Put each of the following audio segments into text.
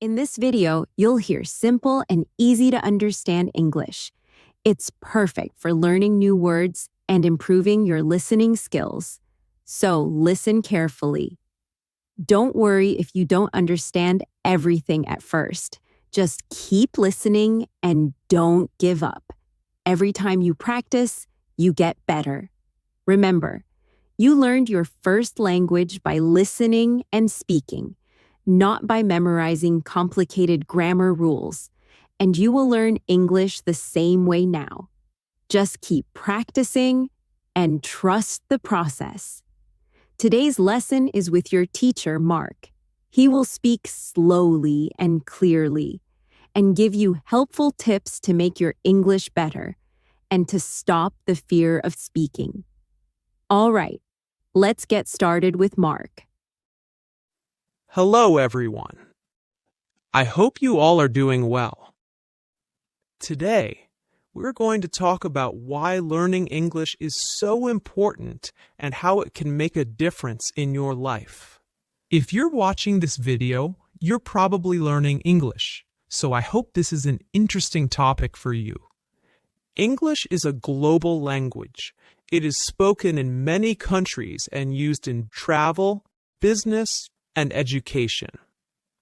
In this video, you'll hear simple and easy to understand English. It's perfect for learning new words and improving your listening skills. So listen carefully. Don't worry if you don't understand everything at first. Just keep listening and don't give up. Every time you practice, you get better. Remember, you learned your first language by listening and speaking, not by memorizing complicated grammar rules, and you will learn English the same way now. Just keep practicing and trust the process. Today's lesson is with your teacher, Mark. He will speak slowly and clearly and give you helpful tips to make your English better and to stop the fear of speaking. All right, let's get started with Mark. Hello, everyone. I hope you all are doing well. Today, we're going to talk about why learning English is so important and how it can make a difference in your life. If you're watching this video, you're probably learning English, so I hope this is an interesting topic for you. English is a global language. It is spoken in many countries and used in travel, business, and education.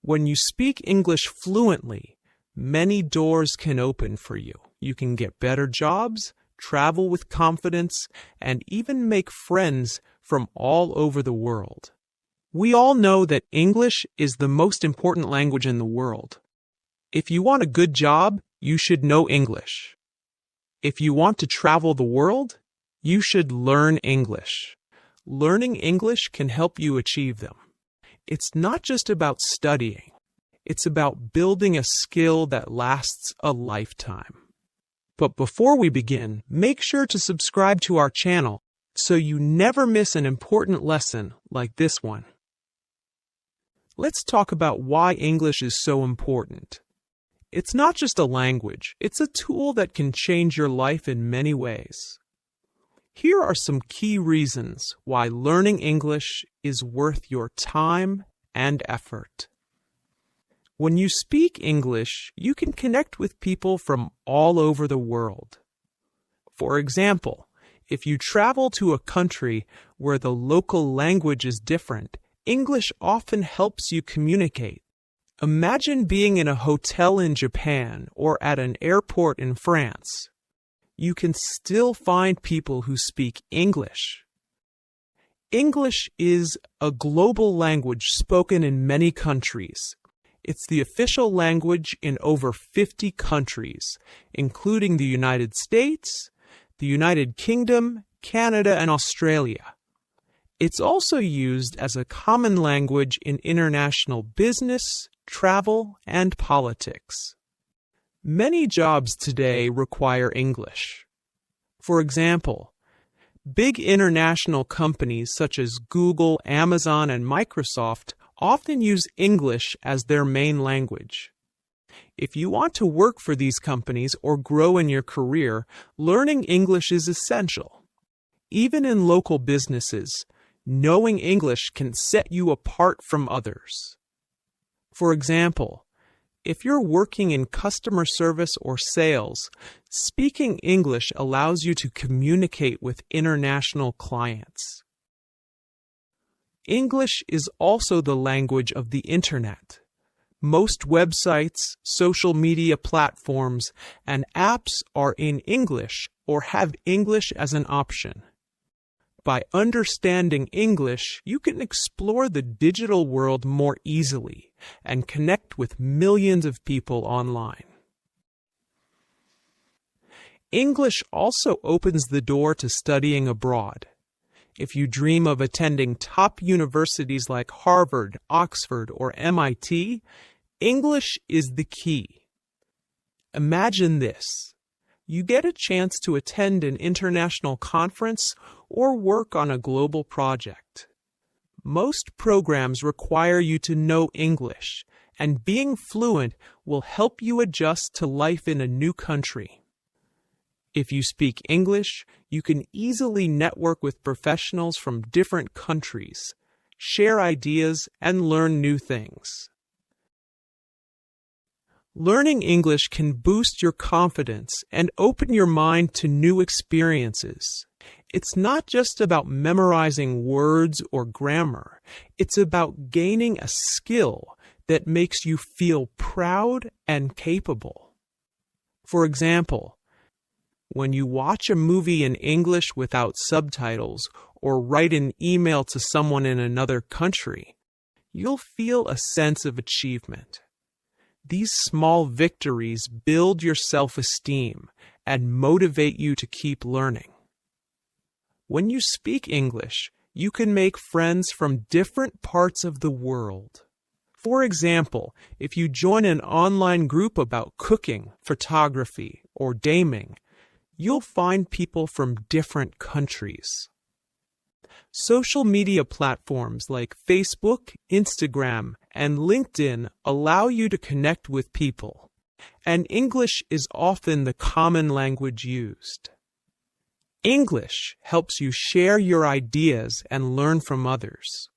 When you speak English fluently, many doors can open for you. You can get better jobs, travel with confidence, and even make friends from all over the world. We all know that English is the most important language in the world. If you want a good job, you should know English. If you want to travel the world, you should learn English. Learning English can help you achieve them. It's not just about studying. It's about building a skill that lasts a lifetime. But before we begin, make sure to subscribe to our channel so you never miss an important lesson like this one. Let's talk about why English is so important. It's not just a language, it's a tool that can change your life in many ways. Here are some key reasons why learning English is worth your time and effort. When you speak English, you can connect with people from all over the world. For example, if you travel to a country where the local language is different, English often helps you communicate. Imagine being in a hotel in Japan or at an airport in France. You can still find people who speak English. English is a global language spoken in many countries. It's the official language in over 50 countries, including the United States, the United Kingdom, Canada, and Australia. It's also used as a common language in international business, travel, and politics. Many jobs today require English. For example, big international companies such as Google, Amazon, and Microsoft often use English as their main language. If you want to work for these companies or grow in your career, learning English is essential. Even in local businesses, knowing English can set you apart from others. For example, if you're working in customer service or sales, speaking English allows you to communicate with international clients. English is also the language of the Internet. Most websites, social media platforms, and apps are in English or have English as an option. By understanding English, you can explore the digital world more easily and connect with millions of people online. English also opens the door to studying abroad. If you dream of attending top universities like Harvard, Oxford, or MIT, English is the key. Imagine this. You get a chance to attend an international conference or work on a global project. Most programs require you to know English, and being fluent will help you adjust to life in a new country. If you speak English, you can easily network with professionals from different countries, share ideas, and learn new things. Learning English can boost your confidence and open your mind to new experiences. It's not just about memorizing words or grammar. It's about gaining a skill that makes you feel proud and capable. For example, when you watch a movie in English without subtitles or write an email to someone in another country, you'll feel a sense of achievement. These small victories build your self-esteem and motivate you to keep learning. When you speak English, you can make friends from different parts of the world. For example, if you join an online group about cooking, photography, or gaming, you'll find people from different countries. Social media platforms like Facebook, Instagram, and LinkedIn allow you to connect with people, and English is often the common language used. English helps you share your ideas and learn from others.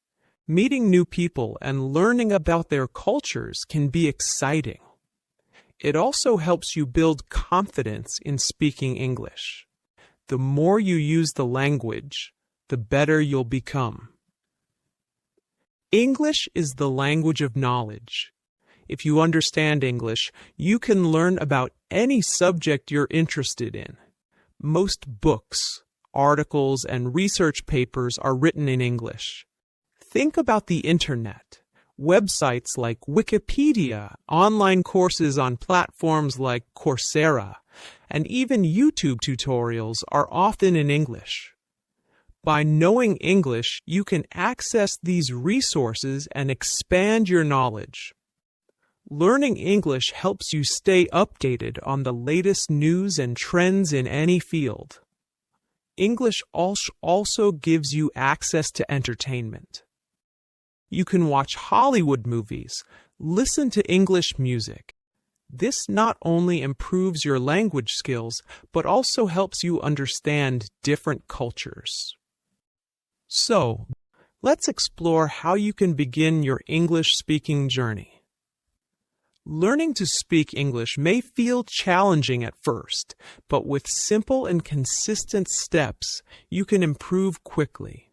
Meeting new people and learning about their cultures can be exciting. It also helps you build confidence in speaking English. The more you use the language, the better you'll become. English is the language of knowledge. If you understand English, you can learn about any subject you're interested in. Most books, articles, and research papers are written in English. Think about the internet. Websites like Wikipedia, online courses on platforms like Coursera, and even YouTube tutorials are often in English. By knowing English, you can access these resources and expand your knowledge. Learning English helps you stay updated on the latest news and trends in any field. English also gives you access to entertainment. You can watch Hollywood movies, listen to English music. This not only improves your language skills, but also helps you understand different cultures. So, let's explore how you can begin your English speaking journey. Learning to speak English may feel challenging at first, but with simple and consistent steps, you can improve quickly.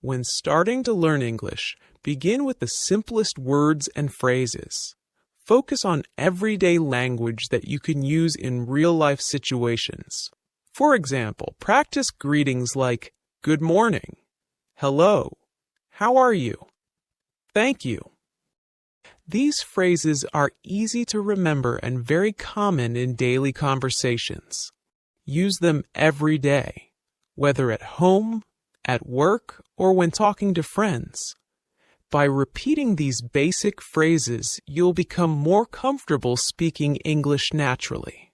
When starting to learn English, begin with the simplest words and phrases. Focus on everyday language that you can use in real-life situations. For example, practice greetings like good morning, hello, how are you, thank you. These phrases are easy to remember and very common in daily conversations. Use them every day, whether at home, at work, or when talking to friends. By repeating these basic phrases, you'll become more comfortable speaking English naturally.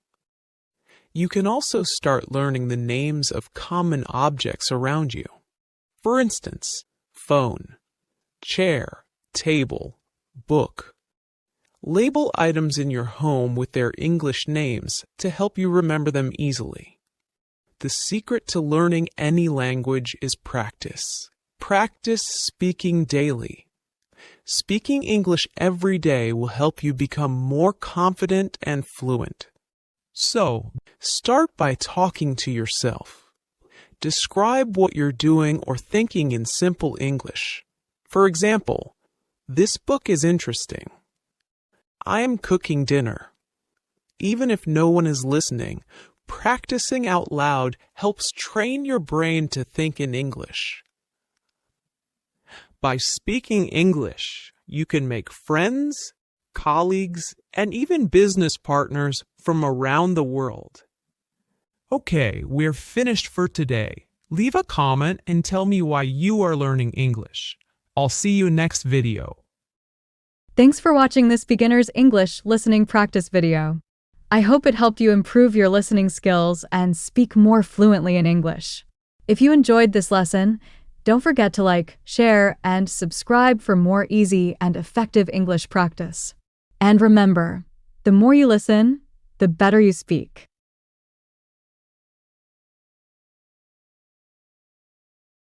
You can also start learning the names of common objects around you. For instance, phone, chair, table, book. Label items in your home with their English names to help you remember them easily. The secret to learning any language is practice. Practice speaking daily. Speaking English every day will help you become more confident and fluent. So, start by talking to yourself. Describe what you're doing or thinking in simple English. For example, this book is interesting. I am cooking dinner. Even if no one is listening, practicing out loud helps train your brain to think in English. By speaking English, you can make friends, colleagues, and even business partners from around the world. Okay, we're finished for today. Leave a comment and tell me why you are learning English. I'll see you next video. Thanks for watching this beginner's English listening practice video. I hope it helped you improve your listening skills and speak more fluently in English. If you enjoyed this lesson, don't forget to like, share, and subscribe for more easy and effective English practice. And remember, the more you listen, the better you speak.